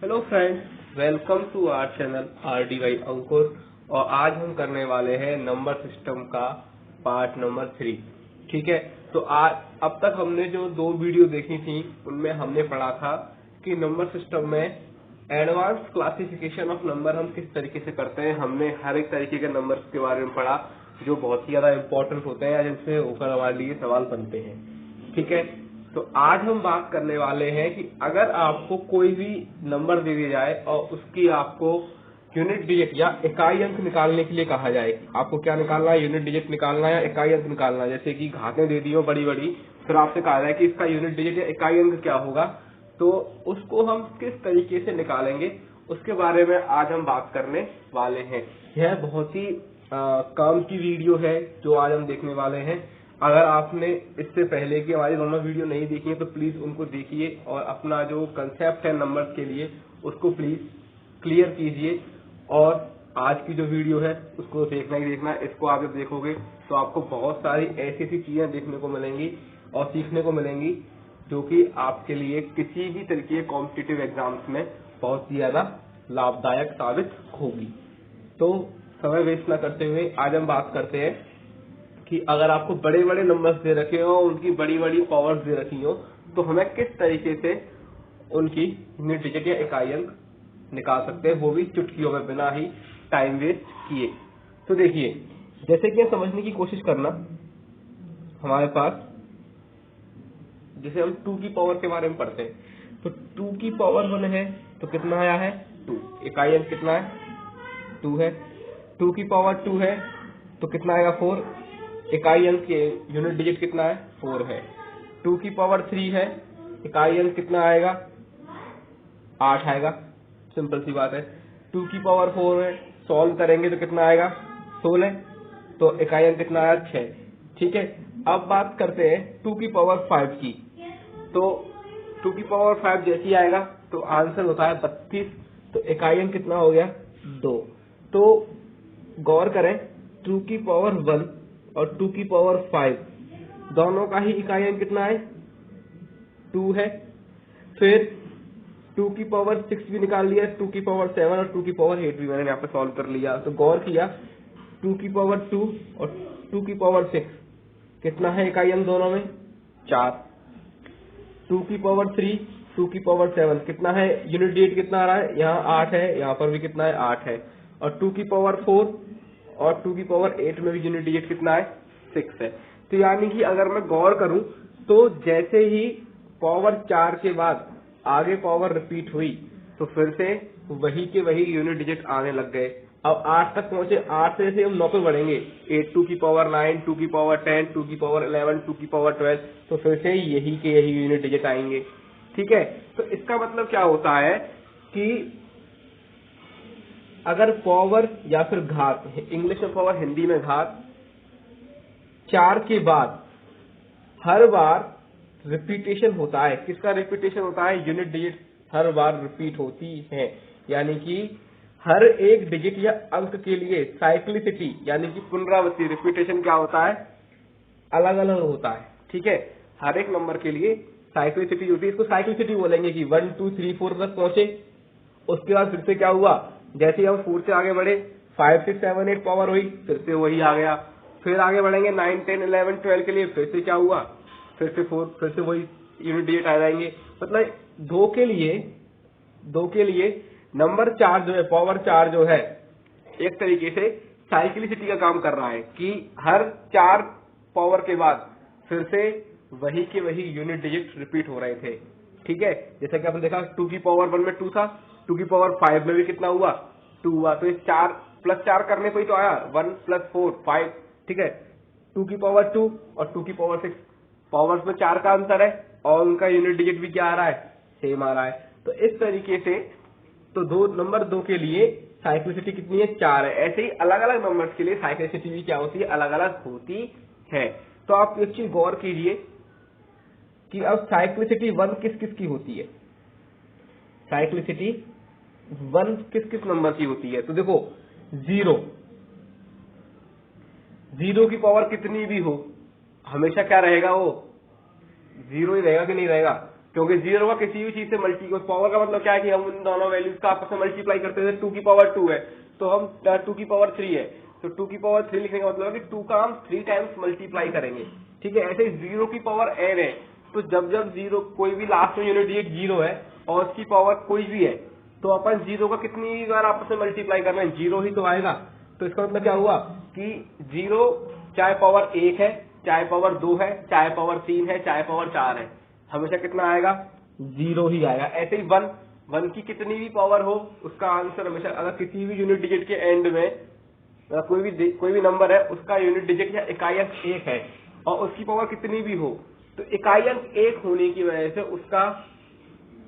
Hello friends, welcome to our channel RDY Ankur. और आज हम करने वाले हैं नंबर सिस्टम का पार्ट नंबर 3। ठीक है, तो आज अब तक हमने जो 2 वीडियो देखी थी उनमें हमने पढ़ा था कि नंबर सिस्टम में एडवांस क्लासिफिकेशन ऑफ नंबर हम किस तरीके से करते हैं। हमने हर एक तरीके के नंबर्स के बारे में पढ़ा जो बहुत ही ज्यादा इंपॉर्टेंट होते हैं या जिनसे होकर हमारे लिए सवाल बनते हैं। ठीक है, तो आज हम बात करने वाले हैं कि अगर आपको कोई भी नंबर दे दिया जाए और उसकी आपको यूनिट डिजिट या इकाई अंक निकालने के लिए कहा जाए, आपको क्या निकालना है, यूनिट डिजिट निकालना है या इकाई अंक निकालना है। जैसे कि घातें दे दी हो बड़ी बड़ी, फिर आपसे कहा जाए कि इसका यूनिट डिजिट या इकाई अंक क्या होगा, तो उसको हम किस तरीके से निकालेंगे उसके बारे में आज हम बात करने वाले हैं। यह बहुत ही काम की वीडियो है जो आज हम देखने वाले हैं। अगर आपने इससे पहले की हमारी दोनों वीडियो नहीं देखी है तो प्लीज उनको देखिए और अपना जो कंसेप्ट है नंबर्स के लिए उसको प्लीज क्लियर कीजिए। और आज की जो वीडियो है उसको देखना ही देखना है। इसको आप जब देखोगे तो आपको बहुत सारी ऐसी ऐसी चीजें देखने को मिलेंगी और सीखने को मिलेंगी जो कि आपके लिए किसी भी तरीके के कॉम्पिटिटिव एग्जाम्स में बहुत ही ज्यादा लाभदायक साबित होगी। तो समय वेस्ट न करते हुए आज हम बात करते हैं कि अगर आपको बड़े बड़े नंबर्स दे रखे हो, उनकी बड़ी बड़ी पावर्स दे रखी हो, तो हमें किस तरीके से उनकी यूनिट डिजिट या इकाई अंक निकाल सकते हैं, वो भी चुटकियों में बिना ही टाइम वेस्ट किए। तो देखिए, जैसे कि समझने की कोशिश करना, हमारे पास जैसे हम 2 की पावर के बारे में पढ़ते हैं, तो 2 की पावर 1 है तो कितना आया है 2। इकाई अंक कितना है 2 है। 2 की पावर 2 है तो कितना आएगा 4। इकाई अंक के यूनिट डिजिट कितना है 4 है। 2 की पावर 3 है, इकाई अंक कितना आएगा 8 आएगा। सिंपल सी बात है। 2 की पावर 4 है, सॉल्व करेंगे तो कितना आएगा 16, तो इकाई अंक कितना आया 6। ठीक है, अब बात करते हैं 2 की पावर 5 की। तो 2 की पावर 5 जैसी आएगा तो आंसर होता है 32, तो इकाई अंक कितना हो गया 2। तो गौर करें, 2 की पावर 1 और 2 की पावर 5 दोनों का ही इकाई अंक कितना है 2 है। फिर 2 की पावर 6 भी निकाल लिया, 2 की पावर 7 और 2 की पावर 8 भी मैंने यहाँ पे सॉल्व कर लिया। तो गौर किया, 2 की पावर 2 और 2 की पावर 6 कितना है इकाई अंक दोनों में 4। 2 की पावर 3, 2 की पावर 7 कितना है, यूनिट डिजिट कितना आ रहा है, यहाँ 8 है, यहाँ पर भी कितना है 8 है। और 2 की पावर 4 और 2 की पावर 8 में भी यूनिट डिजिट कितना है 6 है। तो यानी कि अगर मैं गौर करूं तो जैसे ही पावर 4 के बाद आगे पावर रिपीट हुई तो फिर से वही के वही यूनिट डिजिट आने लग गए। अब 8 तक पहुंचे, 8 से जैसे हम 9 पे बढ़ेंगे, 8 2 की पावर 9, 2 की पावर 10, 2 की पावर 11, 2 की पावर 12, तो फिर से यही के यही यूनिट डिजिट आएंगे। ठीक है, तो इसका मतलब क्या होता है कि अगर पावर या फिर घात, इंग्लिश में पावर हिंदी में घात, 4 के बाद हर बार रिपीटेशन होता है। किसका रिपीटेशन होता है, यूनिट डिजिट हर बार रिपीट होती है। यानी कि हर एक डिजिट या अंक के लिए साइक्लिसिटी यानी कि पुनरावृत्ति, रिपीटेशन क्या होता है, अलग अलग होता है। ठीक है, हर एक नंबर के लिए साइक्लिसिटी होती है। इसको साइक्लिसिटी बोलेंगे कि 1 2 3 4 तक पहुंचे, उसके बाद फिर से क्या हुआ, जैसे ही हम 4 से आगे बढ़े 5 6 7 8 पावर हुई, फिर से वही आ गया। फिर आगे बढ़ेंगे 9 10 11 12 के लिए, फिर से क्या हुआ, फिर से 4, फिर से वही यूनिट डिजिट आ जाएंगे। मतलब 2 के लिए नंबर 4 जो है, पावर 4 जो है, एक तरीके से साइक्लिसिटी का काम कर रहा है कि हर 4 पावर के बाद फिर से वही के वही यूनिट डिजिट रिपीट हो रहे थे। ठीक है, जैसा कि आपने देखा 2 की पावर 1 में 2 था, 2 की पावर 5 में भी कितना हुआ 2 हुआ, तो इस 4 प्लस 4 करने पे ही तो आया 1 प्लस 4 5। ठीक है, 2 की पावर 2 और 2 की पावर 6 पावर्स में 4 का अंतर है और उनका यूनिट डिजिट भी क्या आ रहा है, सेम आ रहा है। तो इस तरीके से तो नंबर 2 के लिए साइक्लिसिटी कितनी है 4 है। ऐसे ही अलग अलग नंबर्स के लिए साइक्लिसिटी भी क्या होती है, अलग अलग होती है। तो आप एक चीज गौर कीजिए कि अब साइक्लिसिटी 1 किस किस की होती है, साइक्लिसिटी 1 किस किस नंबर की होती है। तो देखो 0 की पावर कितनी भी हो हमेशा क्या रहेगा, वो 0 ही रहेगा कि नहीं रहेगा। क्योंकि जीरो का किसी भी चीज से पावर का मतलब क्या है कि हम उन दोनों वैल्यूज का आपस में मल्टीप्लाई करते थे। 2 की पावर 2 है तो हम 2 की पावर 3 है तो 2 की पावर 3 लिखने का मतलब है कि 2 का हम 3 टाइम्स मल्टीप्लाई करेंगे। ठीक है, ऐसे ही 0 की पावर n है तो जब जब जीरो कोई भी लास्ट में यूनिट डिजिट 0 है और उसकी पावर कोई भी है तो अपन 0 का कितनी बार आपस में मल्टीप्लाई करना है, 0 ही तो आएगा। तो इसका मतलब क्या हुआ कि 0 चाहे पावर 1 है, चाहे पावर 2 है, चाहे पावर 3 है, चाहे पावर 4 है, हमेशा कितना आएगा, 0 ही आएगा। ऐसे ही 1 की कितनी भी पावर हो उसका आंसर हमेशा, अगर किसी भी यूनिट डिजिट के एंड में कोई भी नंबर है उसका यूनिट डिजिट या इकाई अंक 1 है और उसकी पावर कितनी भी हो तो इकाई अंक 1 होने की वजह से उसका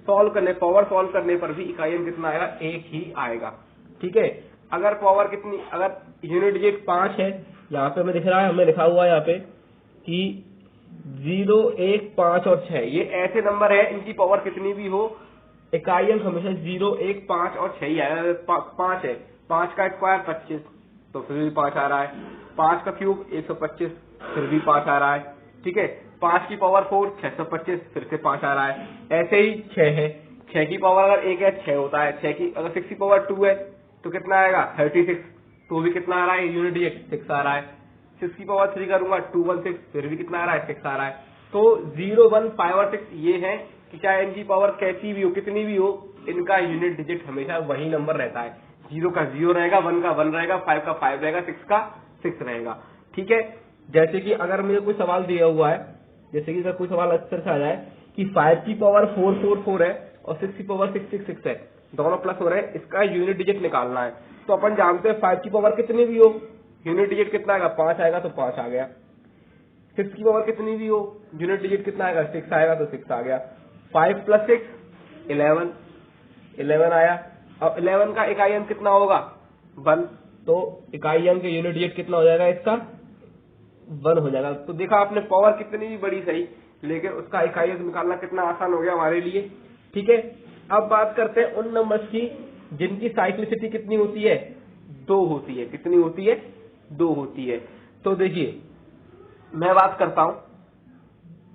पावर सॉल्व करने पर भी इकाई अंक कितना आएगा, 1 ही आएगा। ठीक है, अगर पावर कितनी, अगर यूनिट डिजिट 5 है, यहाँ पे हमें दिख रहा है, हमें लिखा हुआ है यहाँ पे कि 0, 1, 5 और 6 ये ऐसे नंबर है इनकी पावर कितनी भी हो इकाई अंक हमेशा 0, 1, 5 और 6 ही आएगा। 5 है, 5 का स्क्वायर 25 तो फिर भी 5 आ रहा है, 5 का क्यूब 125 फिर भी 5 आ रहा है। ठीक है, 5 की पावर 4 625 फिर से 5 आ रहा है। ऐसे ही 6 है, 6 की पावर अगर 1 है 6 होता है, 6 की अगर 6 की पावर 2 है तो कितना आएगा 36 तो भी कितना आ रहा है यूनिट डिजिट 6 आ रहा है। 6 की पावर 3 करूंगा 216 फिर भी कितना आ रहा है 6 आ रहा है। तो 0, 1, 5 और 6 ये है कि चाहे इनकी पावर कैसी भी हो कितनी भी हो इनका यूनिट डिजिट हमेशा वही नंबर रहता है। 0 का 0 रहेगा, 1 का 1 रहेगा, 5 का 5 रहेगा, 6 का 6 रहेगा। ठीक है, जैसे कि अगर मुझे कोई सवाल दिया हुआ है, जैसे कि अगर कोई सवाल अक्सर से आ जाए कि 5 की पावर 444 है और 6 की पावर 666 है, दोनों प्लस हो रहे हैं, इसका यूनिट डिजिट निकालना है। तो अपन जानते हैं 5 की पावर कितनी भी हो यूनिट डिजिट कितना आएगा, 5 आएगा तो 5 आ गया। 6 की पावर कितनी भी हो यूनिट डिजिट कितना आएगा, 6 आएगा तो 6 आ गया। 5 + 6 11 आया। अब 11 का इकाई अंक कितना होगा, 1, तो इकाई अंक यूनिट डिजिट कितना हो जाएगा इसका, 1 हो जाएगा। तो देखा आपने पावर कितनी भी बड़ी सही लेकिन उसका इकाई अंक निकालना कितना आसान हो गया हमारे लिए। ठीक है, अब बात करते हैं उन नंबर्स की जिनकी साइक्लिसिटी कितनी होती है, 2 होती है। कितनी होती है, 2 होती है। तो देखिए मैं बात करता हूं,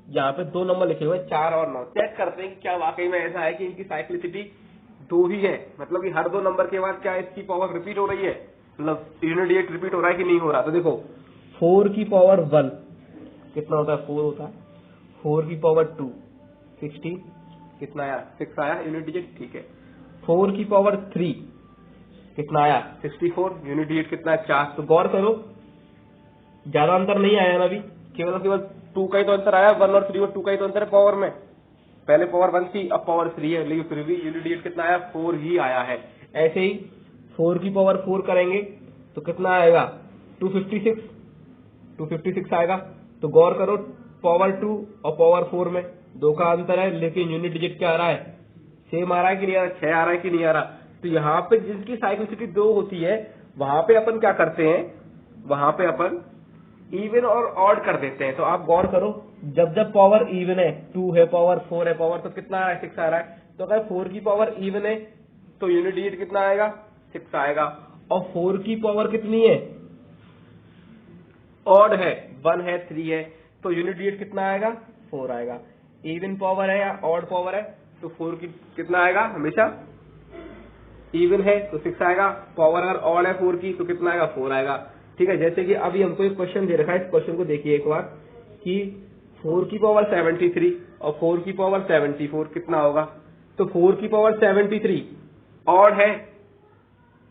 यहाँ पे 2 नंबर लिखे हुए 4 और 9, चेक करते हैं कि क्या वाकई में ऐसा है कि इनकी साइक्लिसिटी 2 ही है, मतलब कि हर 2 नंबर के बाद क्या इसकी पावर रिपीट हो रही है, मतलब यूनिट डिजिट रिपीट हो रहा है कि नहीं हो रहा। तो देखो 4 की पावर 1 कितना होता है, 4 होता है। 4 की पावर 2 16 कितना आया, 6 आया यूनिट डिजिट। ठीक है, 4 की पावर 3 कितना आया, 64 यूनिट डिजिट कितना है, 4। तो गौर करो ज्यादा अंतर नहीं आया ना अभी, केवल 2 का ही तो अंतर आया, 1 और 3 और 2 का ही तो अंतर है पावर में। पहले पावर 1 थी अब पावर 3 है, लेकिन फिर भी यूनिट डिजिट कितना आया, 4 ही आया है। ऐसे ही 4 की पावर 4 करेंगे तो कितना आएगा, 256 आएगा। तो गौर करो पावर 2 और पावर 4 में 2 का अंतर है लेकिन यूनिट डिजिट क्या आ रहा है, सेम आ रहा है कि नहीं आ रहा, 6 आ रहा है कि नहीं आ रहा। तो यहाँ पे जिसकी साइक्लिसिटी 2 होती है वहां पे अपन क्या करते हैं, वहां पे अपन इवन और ऑड कर देते हैं। तो आप गौर करो जब जब पावर इवन है, 2 है पावर 4 है पावर, तो कितना आ रहा है, 6 आ रहा है। तो अगर 4 की पावर इवन है तो यूनिट डिजिट कितना आएगा, 6 आएगा। और 4 की पावर कितनी है, ऑड है, 1 है 3 है, तो यूनिट डिजिट कितना आएगा, 4 आएगा। इवन पावर है या ऑड पावर है तो 4 की कितना आएगा, हमेशा इवन है तो 6 आएगा। पावर अगर ऑड है 4 की तो कितना आएगा, 4 आएगा। ठीक है, जैसे कि अभी हमको एक क्वेश्चन दे रखा है, इस क्वेश्चन को देखिए एक बार कि 4 की पावर 73 और 4 की पावर 74 कितना होगा। तो 4 की पावर 73 ऑड है,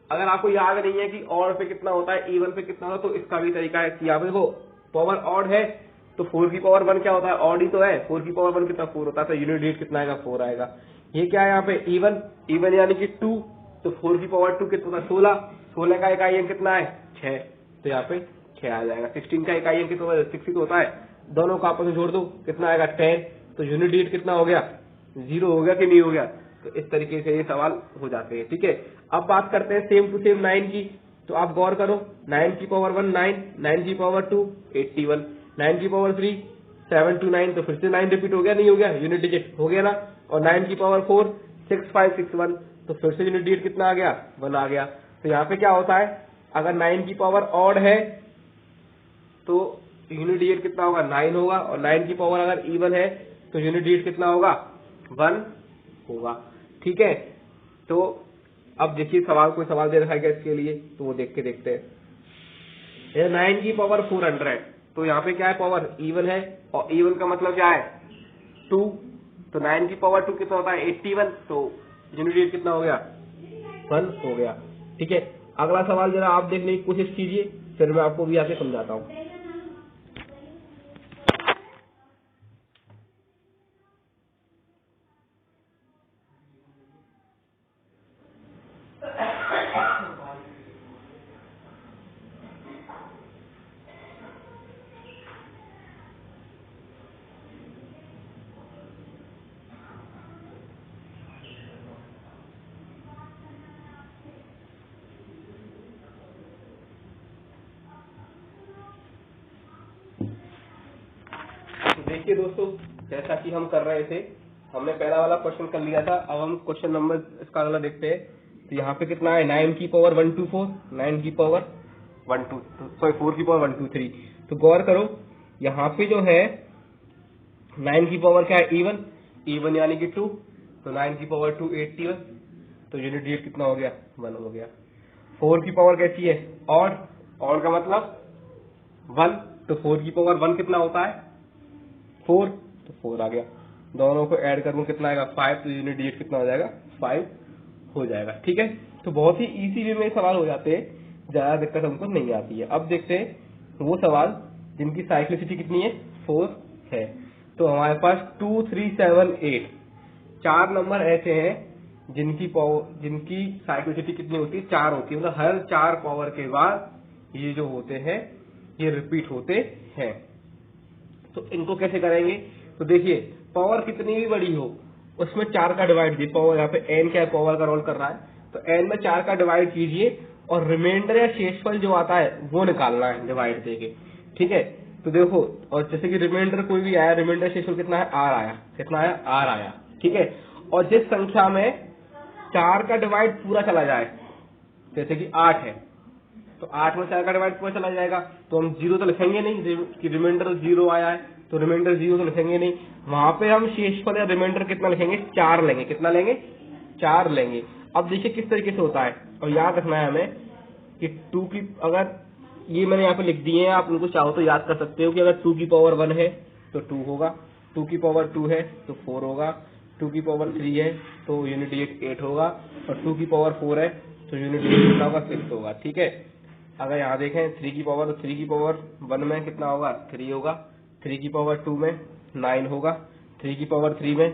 अगर आपको याद नहीं है कि ऑड पे कितना होता है इवन पे कितना होता है, तो इसका भी तरीका है कि आप देखो पावर ऑड है तो 4 की पावर 1 क्या होता है, ऑड ही तो है, 4 की पावर 1 कितना, 4 होता है, तो यूनिट डिजिट कितना आएगा, 4 आएगा। ये क्या है यहाँ पे इवन यानी कि 2, तो 4 की पावर 2 कितना होता है, 16 का इकाई अंक कितना है, 6, तो यहाँ पे 6 आ जाएगा। 16 का इकाई अंक कितना, 6 तो होता है, दोनों का आपस में जोड़ दो कितना आएगा, 10, तो यूनिट डिजिट कितना हो गया, 0 हो गया कि नहीं हो गया। तो इस तरीके से ये सवाल हो जाते हैं। ठीक है, अब बात करते हैं सेम टू सेम 9 की। तो आप गौर करो 9 की पावर 1 9, 9 की पावर 2 81, 9 की पावर 3 7 to 9, तो फिर से 9 रिपीट हो गया नहीं हो गया, यूनिट डिजिट हो गया ना। और 9 की पावर 4 6561, तो फिर से यूनिट डिजिट कितना आ गया, 1 आ गया। तो यहाँ पे क्या होता है, अगर 9 की पावर ऑड है तो यूनिट डिजिट कितना होगा, 9 होगा, और 9 की पावर अगर इवन है तो यूनिट डिजिट कितना होगा, 1 होगा। ठीक है, तो अब देखिए सवाल, कोई सवाल दे रखा है क्या इसके लिए, तो वो देख के देखते हैं। 9 की पावर 400, तो यहाँ पे क्या है, पावर इवन है, और इवन का मतलब क्या है 2, तो 9 की पावर 2 कितना होता है 81, तो यूनिट डिजिट कितना हो गया 1 हो गया। ठीक है, अगला सवाल जरा आप देखने की कोशिश कीजिए, फिर मैं आपको भी आके समझाता हूँ। देखिए दोस्तों, जैसा कि हम कर रहे थे, हमने पहला वाला क्वेश्चन कर लिया था, अब हम क्वेश्चन नंबर इसका अगला देखते हैं। तो यहाँ पे कितना है 9 की पावर 124, 9 की पावर 4 की पावर 123। तो गौर करो, यहाँ पे जो है 9 की पावर क्या है इवन, इवन यानी कि 2, तो 9 की पावर 2 81, तो यूनिट डिजिट कितना हो गया 1 हो गया। 4 की पावर कैसी है ऑड, ऑड का मतलब 1, तो 4 की पावर 1 कितना होता है 4, तो 4 आ गया। दोनों को ऐड करूँ कितना आएगा 5, तो यूनिट डिजिट कितना हो जाएगा 5 हो जाएगा। ठीक है, तो बहुत ही इजी वे में सवाल हो जाते हैं, ज्यादा दिक्कत हमको नहीं आती है। अब देखते हैं वो सवाल जिनकी साइक्लिसिटी कितनी है 4 है। तो हमारे पास 2, 3, 7, 8 4 नंबर ऐसे हैं जिनकी साइक्लिसिटी कितनी होती है 4 होती है, मतलब हर 4 पावर के बाद ये जो होते हैं ये रिपीट होते हैं। तो इनको कैसे करेंगे, तो देखिए पावर कितनी भी बड़ी हो उसमें 4 का डिवाइड दिए, पावर यहाँ पे n क्या है पावर का रोल कर रहा है, तो n में 4 का डिवाइड कीजिए और रिमाइंडर या शेषफल जो आता है वो निकालना है डिवाइड देके। ठीक है, तो देखो, और जैसे कि रिमाइंडर कोई भी आया, रिमाइंडर शेषफल कितना है r आया, कितना आया r आया। ठीक है, और जिस संख्या में 4 का डिवाइड पूरा चला जाए, जैसे कि 8 है, तो 8 में 4 का डिवाइड पूरा चला जाएगा, तो हम 0 तो लिखेंगे नहीं कि रिमाइंडर 0 आया है, तो रिमाइंडर 0 तो लिखेंगे नहीं, वहां पे हम शेषफल या रिमाइंडर कितना लिखेंगे 4 लेंगे, कितना लेंगे 4 लेंगे। अब देखिए किस तरीके से होता है, और याद रखना है हमें कि 2 की, अगर ये मैंने यहाँ पे लिख दिए हैं, आप उनको चाहो तो याद कर सकते हो कि अगर 2 की पावर 1 है तो 2 होगा, 2 की पावर 2 है तो 4 होगा, 2 की पावर 3 है तो यूनिट डिजिट 8 होगा, और 2 की पावर 4 है तो यूनिट डिजिट कितना होगा 6 होगा। ठीक है, अगर यहाँ देखें 3 की पावर, तो 3 की पावर 1 में कितना होगा 3 होगा, 3 की पावर 2 में 9 होगा, 3 की पावर 3 में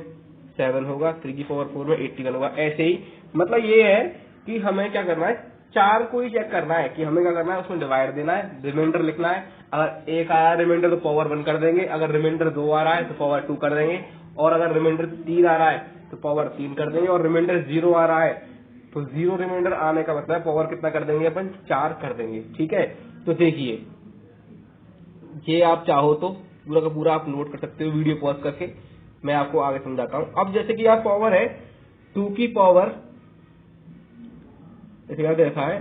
7 होगा, 3 की पावर 4 में 81 होगा। ऐसे ही मतलब ये है कि हमें क्या करना है 4 को ही चेक करना है कि हमें क्या करना है, उसमें डिवाइड देना है, रिमाइंडर लिखना है। अगर 1 आया रिमाइंडर तो पावर 1 कर देंगे, अगर रिमाइंडर 2 आ रहा है तो पावर 2 कर देंगे, और अगर रिमाइंडर 3 आ रहा है तो पावर 3 कर देंगे, और रिमाइंडर 0 आ रहा है तो 0 रिमाइंडर आने का मतलब पावर कितना कर देंगे अपन 4 कर देंगे। ठीक है, तो देखिए ये आप चाहो तो पूरा का पूरा आप नोट कर सकते हो वीडियो पॉज करके, मैं आपको आगे समझाता हूँ। अब जैसे कि यहाँ पावर है 2 की पावर, जैसे क्या देखा है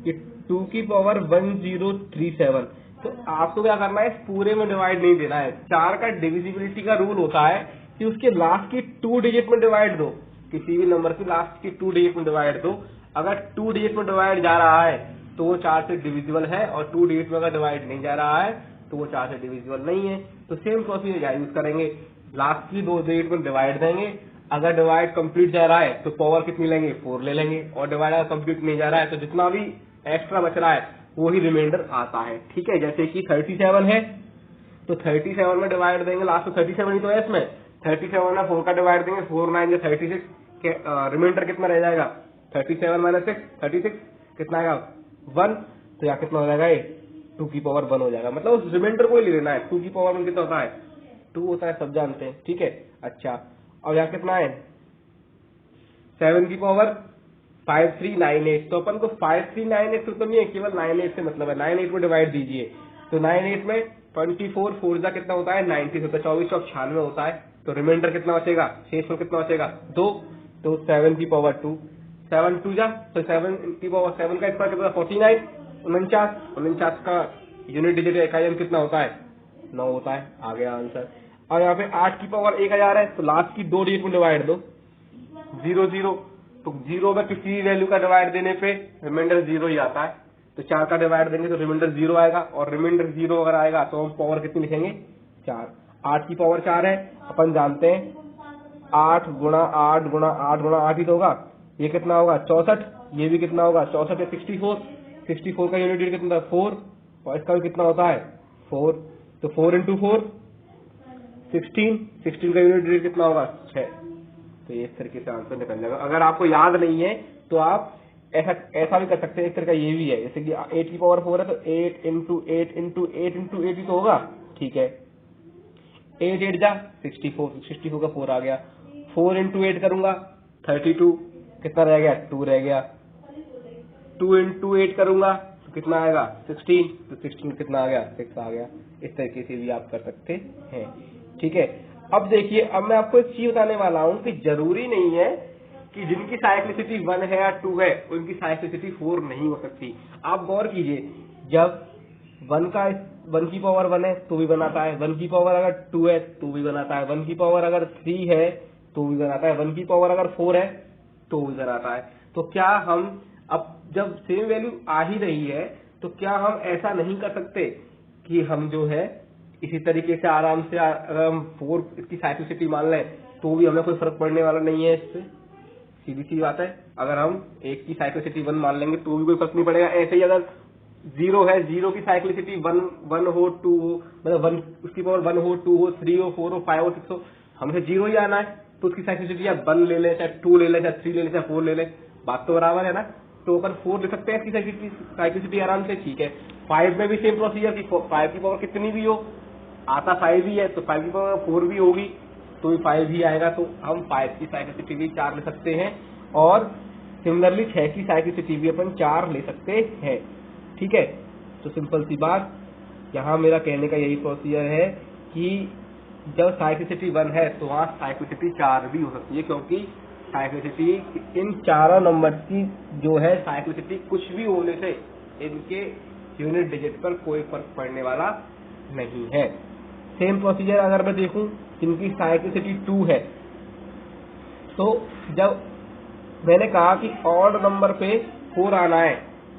कि 2 की पावर 1037, तो आपको क्या करना है इस पूरे में डिवाइड नहीं देना है। 4 का डिविजिबिलिटी का रूल होता है कि उसके लास्ट की 2 डिजिट में डिवाइड दो, किसी भी नंबर की लास्ट की 2 डिजिट में डिवाइड दो। अगर 2 डिजिट में डिवाइड जा रहा है तो वो 4 से डिविजिबल है, और 2 डिजिट में अगर डिवाइड नहीं जा रहा है तो वो 4 से डिविजिबल नहीं है। तो सेम प्रोसीजर यूज करेंगे, लास्ट की 2 डिजिट में डिवाइड देंगे, अगर डिवाइड कंप्लीट जा रहा है तो पावर कितनी लेंगे 4 ले लेंगे, और डिवाइड अगर कंप्लीट नहीं जा रहा है तो जितना भी एक्स्ट्रा बच रहा है वो ही रिमाइंडर आता है। ठीक है, जैसे कि 37 है तो 37 में डिवाइड देंगे, लास्ट में 37 ही तो है इसमें, 37 में 4 का डिवाइड देंगे, 4 9 36, रिमाइंडर कितना रह जाएगा 37 माइनस 6 36, कितना आएगा 1, तो यहाँ कितना हो जाएगा ये 2 की पावर 1 हो जाएगा। मतलब उस रिमाइंडर को ही ले लेना है, 2 की पावर 1 कितना होता है 2 होता है, सब जानते हैं। ठीक है, अच्छा और यहाँ कितना है 7 की पावर 5398, तो अपन को 5398 तो नहीं है, केवल 98 से मतलब है, 98 में डिवाइड दीजिए, तो 98 में 24 4 जा कितना होता है 90 होता है, 2496 होता है, तो रिमाइंडर कितना बचेगा शेष में कितना बचेगा 2, तो 7 की पावर 2, 7 2 जा, तो 7 की पावर 7 का स्क्वायर कितना 49, 49 का यूनिट डिजिट इकाई कितना होता है 9 होता है, आ गया आंसर। और यहाँ पे 8 की पावर 1000 है, तो लास्ट की 2 डिजिट में डिवाइड दो, 0 0, तो 0 में किसी भी वैल्यू का डिवाइड देने पे रिमाइंडर 0 ही आता है, तो 4 का डिवाइड देंगे तो रिमाइंडर 0 आएगा, और रिमाइंडर 0 अगर आएगा तो हम पावर कितनी लिखेंगे, 4। 8 की पावर 4 है, अपन जानते हैं 8 गुणा 8 गुणा 8 गुणा 8 ही तो होगा, ये कितना होगा 64, ये भी कितना होगा 64 है 64, 64 का यूनिट डिजिट कितना 4, और इसका भी कितना होता है 4, तो 4 इंटू 4 16, 16 का यूनिट डिजिट कितना होगा 6। तो ये इस तरीके से आंसर निकल जाएगा। अगर आपको याद नहीं है तो आप ऐसा भी कर सकते हैं, इस तरह का ये भी है, जैसे कि 8 की पावर 4 है तो 8 इंटू 8 इंटू 8 इंटू 8 ही तो होगा, ठीक है, 8 8 जा 64, 64 का 4 आ गया, 4 इंटू 8 करूंगा 32, कितना रह गया 2 रह गया, 2 इंटू 8 करूंगा तो कितना आएगा 16, तो 16 कितना आ गया 6 आ गया। इस तरीके से भी आप कर सकते हैं, ठीक है। अब देखिए, अब मैं आपको एक चीज बताने वाला हूं कि जरूरी नहीं है कि जिनकी साइक्लिसिटी 1 है या 2 है उनकी साइक्लिसिटी 4 नहीं हो सकती। आप गौर कीजिए, जब 1 की पावर 1 है तो भी बनाता है, 1 की पावर अगर 2 है तो भी बनाता है, 1 की पावर अगर 3 है तो भी बनाता है, 1 की पावर अगर 4 है तो भी बनाता है। तो क्या हम अब जब सेम वैल्यू आ ही रही है तो क्या हम ऐसा नहीं कर सकते कि हम जो है इसी तरीके से आराम से अगर हम 4 इसकी साइक्लिसिटी मान लें तो भी हमें कोई फर्क पड़ने वाला नहीं है, इससे सीधी सी बात है। अगर हम 1 की साइक्लिसिटी 1 मान लेंगे तो भी कोई फर्क नहीं पड़ेगा। ऐसे ही अगर 0 है, 0 की साइक्लिसिटी 1 हो 2 हो, मतलब 1 उसकी पावर 1 हो 2 हो 3 हो 4 हो 5 हो 6 हो, हमें 0 ही आना है, तो उसकी साइक्लिसिटी या 1 ले ले, चाहे 2 ले ले, चाहे 3 ले ले, चाहे 4 ले ले, बात तो बराबर है ना। तो अपन 4 ले सकते हैं इसकी साइक्लिसिटी आराम से, ठीक है। 5 में भी सेम प्रोसीजर की 5 की पावर कितनी भी हो, आता 5 ही है तो 5 की पावर 4 भी होगी तो भी 5 ही आएगा, तो हम 5 की साइक्लिसिटी भी 4 ले सकते हैं, और सिमिलरली 6 की साइक्लिसिटी भी अपन 4 ले सकते हैं, ठीक है। तो सिंपल सी बात, यहाँ मेरा कहने का यही प्रोसीजर है कि जब साइक्लिसिटी 1 है तो वहाँ साइक्लिसिटी 4 भी हो सकती है, क्योंकि साइक्लिसिटी इन चारों नंबर की जो है साइक्लिसिटी कुछ भी होने से इनके यूनिट डिजिट पर कोई फर्क पड़ने वाला नहीं है। सेम प्रोसीजर अगर मैं देखूं जिनकी साइक्लिसिटी 2 है, तो जब मैंने कहा कि ऑड नंबर पे 4 आना है,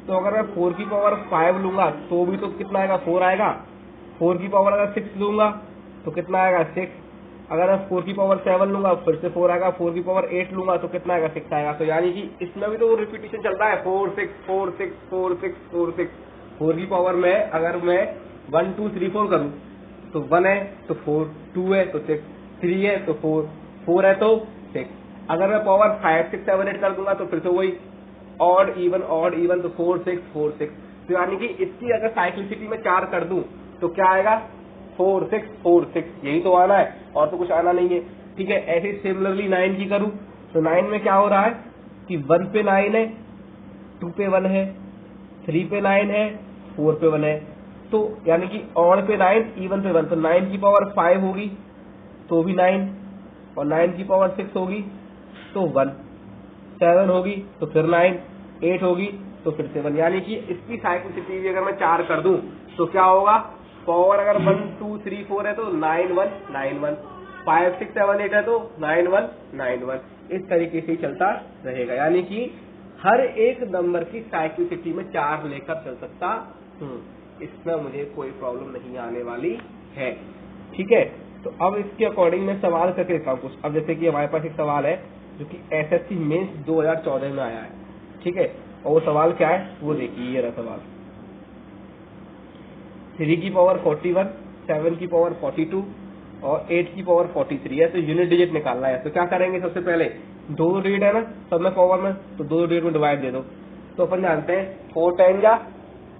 तो अगर मैं 4 की पावर 5 लूंगा तो भी तो कितना आएगा 4 आएगा, 4 की पावर अगर 6 लूंगा तो कितना आएगा 6, अगर मैं 4 की पावर 7 लूंगा फिर से 4 आएगा, 4 की पावर 8 लूंगा तो कितना आएगा 6 आएगा। तो यानी कि इसमें भी तो रिपीटेशन चल रहा है, 4 6 4 6 4 6 4 6। 4 की पावर में अगर मैं 1 2 3 4 करूं तो 1 है तो 4, 2 है तो 6, 3 है तो 4, 4 है तो 6। अगर मैं पावर 5 6 7 8 कर दूंगा तो फिर से वही ऑड इवन तो 4 6 4 6। तो यानी कि इसकी अगर साइक्लिसिटी में 4 कर दूं तो क्या आएगा 4 6 4 6, यही तो आना है और तो कुछ आना नहीं है, ठीक है। ऐसे ही सिमिलरली 9 की करूं तो 9 में क्या हो रहा है कि 1 पे 9 है, 2 पे 1 है, 3 पे 9 है, 4 पे 1 है, तो यानी कि ऑड पे 9 इवन पे 1, तो 9 की पावर 5 होगी तो भी 9, और 9 की पावर 6 होगी तो 1, 7 होगी तो फिर 9, 8 होगी तो फिर 7। यानी कि इसकी साइक्लिसिटी भी अगर मैं 4 कर दूं तो क्या होगा, पावर अगर 1 2 3 4 है तो 9 1 9 1, 5 6 7 8 है तो 9 1 9 1, इस तरीके से ही चलता रहेगा। यानी कि हर एक नंबर की साइक्लिसिटी में 4 लेकर चल सकता हूँ, इसमें मुझे कोई प्रॉब्लम नहीं आने वाली है, ठीक है। तो अब इसके अकॉर्डिंग मैं सवाल करके देखता हूँ कुछ। अब जैसे कि हमारे पास एक सवाल है जो कि एसएससी मेंस 2014 में आया है, ठीक है, और वो सवाल क्या है वो देखिए, ये रहा सवाल। 3 की पावर 41, 7 की पावर 42 और 8 की पावर 43 है, तो यूनिट डिजिट निकालना है। तो क्या करेंगे, सबसे पहले 2 डिजिट है ना सब में पावर में, तो 2 डिजिट में डिवाइड दे दो। तो अपन जानते हैं 4 10 जा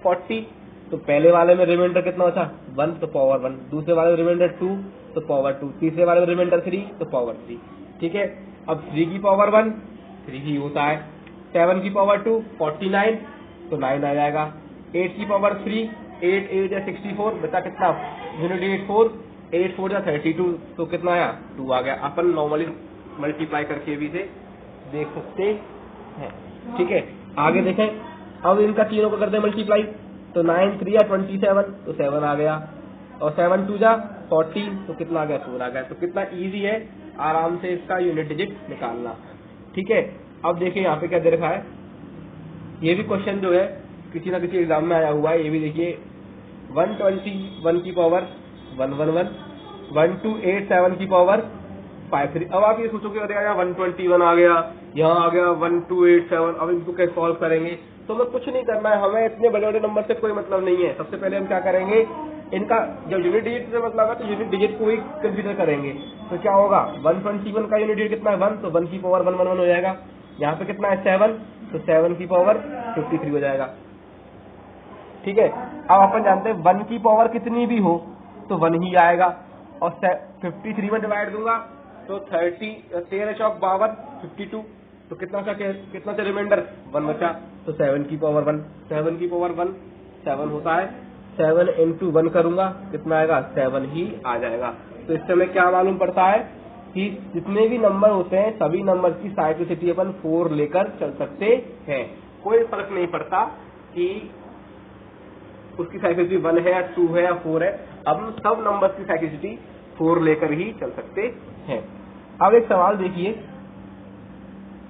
40, तो पहले वाले में रिमाइंडर कितना बचा 1 तो पावर 1, दूसरे वाले में रिमाइंडर 2 तो पावर 2, तीसरे वाले में रिमाइंडर 3 तो पावर 3, ठीक है। अब 3 की पावर 1 3 ही होता है, 7 की पावर 2 49 तो 9 आ जाएगा, 8 की पावर 3 8 8 या 64 बचा कितना यूनिट डिजिट 4, 8 4 या 32 तो कितना आया 2 आ गया। अपन नॉर्मली मल्टीप्लाई करके भी इसे देख सकते हैं, ठीक है। आगे देखें, अब इनका तीनों को करते हैं मल्टीप्लाई, तो 9 3 या 27 तो 7 आ गया, और 7 2 जा 14, तो कितना आ गया 16 आ गया। तो कितना इजी है आराम से इसका यूनिट डिजिट निकालना। ठीक है, अब देखिए यहाँ पे क्या दे रखा है, ये भी क्वेश्चन जो है किसी ना किसी एग्जाम में आया हुआ है। ये भी देखिए 121 की पावर 111, 1287 की पावर 53। अब आप ये सोचोगे अरे यार 121 आ गया, यहाँ आ गया 1287, अब इनको कैसे सॉल्व करेंगे। तो हमें कुछ नहीं करना है, हमें इतने बड़े बड़े नंबर से कोई मतलब नहीं है। सबसे पहले हम क्या करेंगे, इनका जब यूनिट डिजिट से मतलब है तो यूनिट डिजिट को ही कंसीडर करेंगे। तो क्या होगा, 121 का यूनिट डिजिट कितना है 1, तो 1 की पावर 111 हो जाएगा। यहाँ पे कितना है 7, तो 7 की पावर 53 हो जाएगा। ठीक है, अब अपन जानते हैं 1 की पावर कितनी भी हो तो 1 ही आएगा, और 53 में डिवाइड दूंगा तो 13 चौक 52, 52, तो कितना सा रिमाइंडर 1 बचा, तो 7 की पावर 1, 7 की पावर 1 7 होता है, 7 इंटू 1 करूंगा कितना आएगा 7 ही आ जाएगा। तो इससे हमें क्या मालूम पड़ता है कि जितने भी नंबर होते हैं सभी नंबर की साइक्लिसिटी अपन 4 लेकर चल सकते हैं। कोई फर्क नहीं पड़ता कि उसकी साइक्लिसिटी 1 है या 2 है या 4 है, अब हम सब नंबर की साइक्लिसिटी 4 लेकर ही चल सकते हैं। अब एक सवाल देखिए,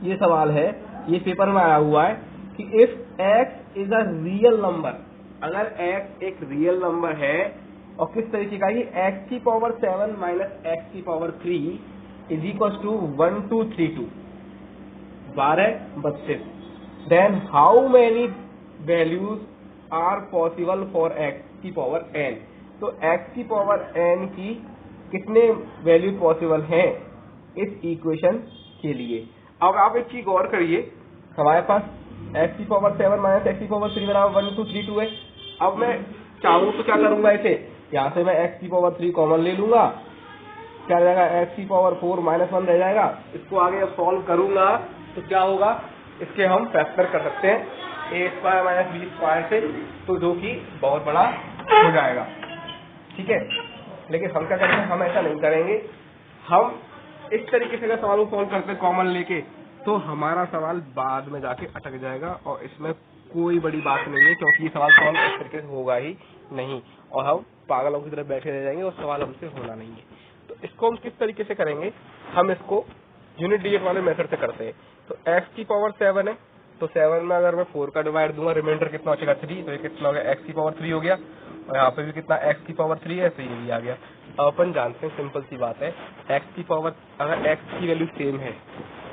ये सवाल है, ये पेपर में आया हुआ है कि if x is a real number, अगर x एक रियल नंबर है और किस तरीके का, ये x की पावर 7 माइनस x की power 3 is equal to 1232, 1232, then how many values are possible for x की पावर n। तो x की पावर n की कितने वैल्यू पॉसिबल हैं इस इक्वेशन के लिए। अब आप एक चीज गौर करिए, हमारे पास x की पावर 7 माइनस x की पावर 3 बराबर 1232 है। अब मैं चाहूँ तो क्या करूंगा, इसे यहाँ से मैं x की पावर 3 कॉमन ले लूंगा, क्या रह जाएगा x की पावर 4 माइनस 1 रह जाएगा। इसको आगे सॉल्व करूंगा तो क्या होगा, इसके हम फैक्टर कर सकते हैं a square minus B square से, तो जो कि बहुत बड़ा हो जाएगा। ठीक है, लेकिन हम क्या करेंगे, हम ऐसा नहीं करेंगे, हम इस तरीके से अगर सवाल को सॉल्व करते कॉमन लेके तो हमारा सवाल बाद में जाके अटक जाएगा, और इसमें कोई बड़ी बात नहीं है क्योंकि ये सवाल सॉल्व इस तरीके से होगा ही नहीं, और हम पागलों की तरह बैठे रह जाएंगे और सवाल हमसे होना नहीं है। तो इसको हम किस तरीके से करेंगे, हम इसको यूनिट डिजिट वाले मेथड से करते हैं। तो x की पावर 7 है, तो 7 में अगर मैं 4 का डिवाइड दूंगा, रिमाइंडर कितना बचेगा 3, तो ये कितना हो गया x की पावर 3 हो गया, और यहाँ पे भी कितना x की पावर 3 है, तो ये भी आ गया। अब अपन जानते हैं, सिंपल सी बात है, x की पावर अगर x की वैल्यू सेम है,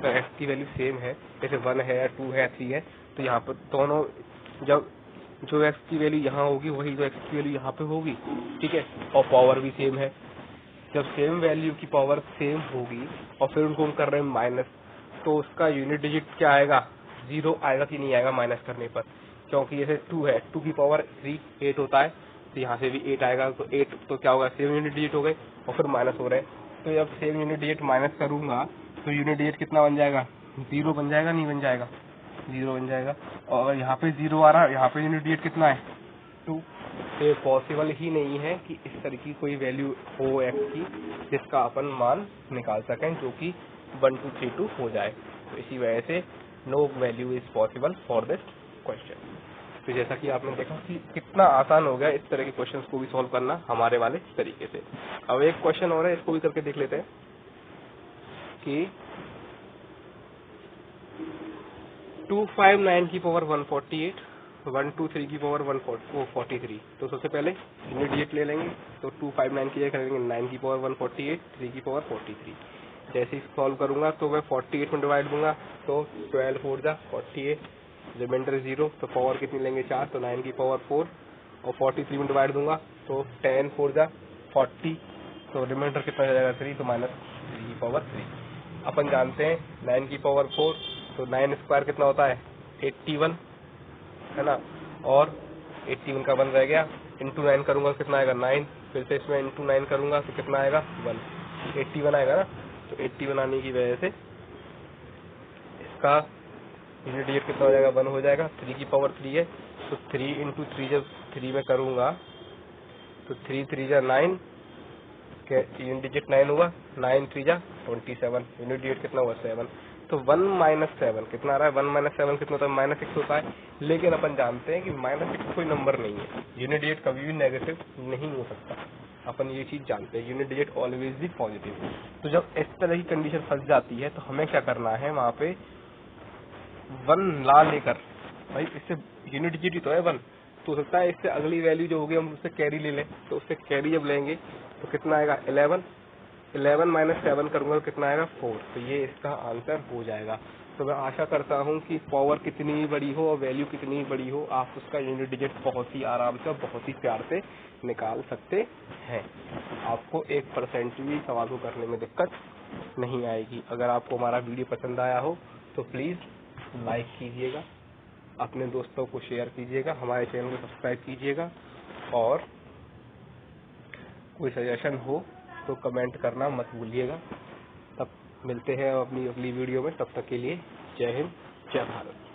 तो x की वैल्यू सेम है, जैसे 1 है 2 है 3 है, तो यहाँ पर दोनों जब जो x की वैल्यू यहाँ होगी वही जो x की वैल्यू यहाँ पे होगी। ठीक है, और पावर भी सेम है, जब सेम वैल्यू की पावर सेम होगी और फिर उनको हम कर रहे हैं माइनस, तो उसका यूनिट डिजिट क्या आएगा, 0 आएगा कि नहीं आएगा माइनस करने पर, क्योंकि जैसे 2 है, 2 की पावर 3 8 होता है, तो यहाँ से भी 8 आएगा, तो 8 तो क्या होगा, सेम यूनिट डिजिट हो गए और फिर माइनस हो रहे हैं। तो जब सेम यूनिट डिजिट माइनस करूंगा तो यूनिट डिजिट कितना बन जाएगा, 0 बन जाएगा, नहीं बन जाएगा, 0 बन जाएगा। और यहाँ पे 0 आ रहा है, यहाँ पे यूनिट डिजिट कितना है 2, तो ये पॉसिबल ही नहीं है कि इस तरह की कोई वैल्यू हो x की जिसका अपन मान निकाल सकें जो कि 1232 हो जाए। तो इसी वजह से no value is possible for this question. तो जैसा कि आपने देखा कि कितना आसान हो गया इस तरह के क्वेश्चंस को भी सॉल्व करना हमारे वाले तरीके से। अब एक क्वेश्चन और है, इसको भी करके देख लेते हैं कि 259 की पावर 148, 123 की पावर 143। तो सबसे पहले यूनिट डिजिट ले लेंगे, तो 259 की जगह करेंगे 9 की पावर 148, 3 की पावर 43। जैसे ही सॉल्व करूंगा तो मैं 48 में डिवाइड दूंगा, तो 12 4 जा 48, रिमाइंडर 0, तो पावर कितनी लेंगे 4, तो 9 की पावर 4, और 43 में डिवाइड दूंगा तो 10 4 जा 40, तो रिमाइंडर कितना हो जाएगा 3, तो माइनस 3 की पावर 3। अपन जानते हैं 9 की पावर 4, तो 9 स्क्वायर कितना होता है 81 है ना, और 81 का 1 रह गया, इंटू 9 करूंगा कितना आएगा 9, फिर से इसमें इंटू 9 करूंगा तो कितना आएगा 1, 81 आएगा ना। तो 81 आने की वजह से इसका यूनिट डिजिट कितना हो जाएगा 1 हो जाएगा। 3 की पावर 3 है, तो 3 इंटू 3 जब 3 में करूंगा तो 3 3 जा 9, यूनिट डिजिट 9 हुआ, 9 3 जा 27, यूनिट डिजिट कितना हुआ 7। तो 1 माइनस 7 कितना आ रहा है, 1 माइनस 7 कितना होता है -6 होता है। लेकिन अपन जानते हैं कि -6 कोई नंबर नहीं है, यूनिट डिजिट कभी भी नेगेटिव नहीं हो सकता। अपन ये चीज जानते हैं, यूनिट डिजिट ऑलवेज भी पॉजिटिव। तो जब इस तरह की कंडीशन फंस जाती है तो हमें क्या करना है, वहाँ पे 1 ला लेकर, भाई इससे यूनिट डिजिट ही तो है 1, तो हो सकता है इससे अगली वैल्यू जो होगी हम उससे कैरी ले लें। तो उससे कैरी जब लेंगे तो कितना आएगा 11, 11 माइनस 7 करूंगा तो कितना आएगा 4। तो ये इसका आंसर हो जाएगा। तो मैं आशा करता हूँ कि पावर कितनी ही बड़ी हो और वैल्यू कितनी ही बड़ी हो, आप उसका यूनिट डिजिट बहुत ही आराम से और बहुत ही प्यार से निकाल सकते हैं। आपको 1% भी सवाल को करने में दिक्कत नहीं आएगी। अगर आपको हमारा वीडियो पसंद आया हो तो प्लीज़ लाइक कीजिएगा, अपने दोस्तों को शेयर कीजिएगा, हमारे चैनल को सब्सक्राइब कीजिएगा, और कोई सजेशन हो तो कमेंट करना मत भूलिएगा। तब मिलते हैं अपनी अगली वीडियो में, तब तक के लिए जय हिंद, जय भारत।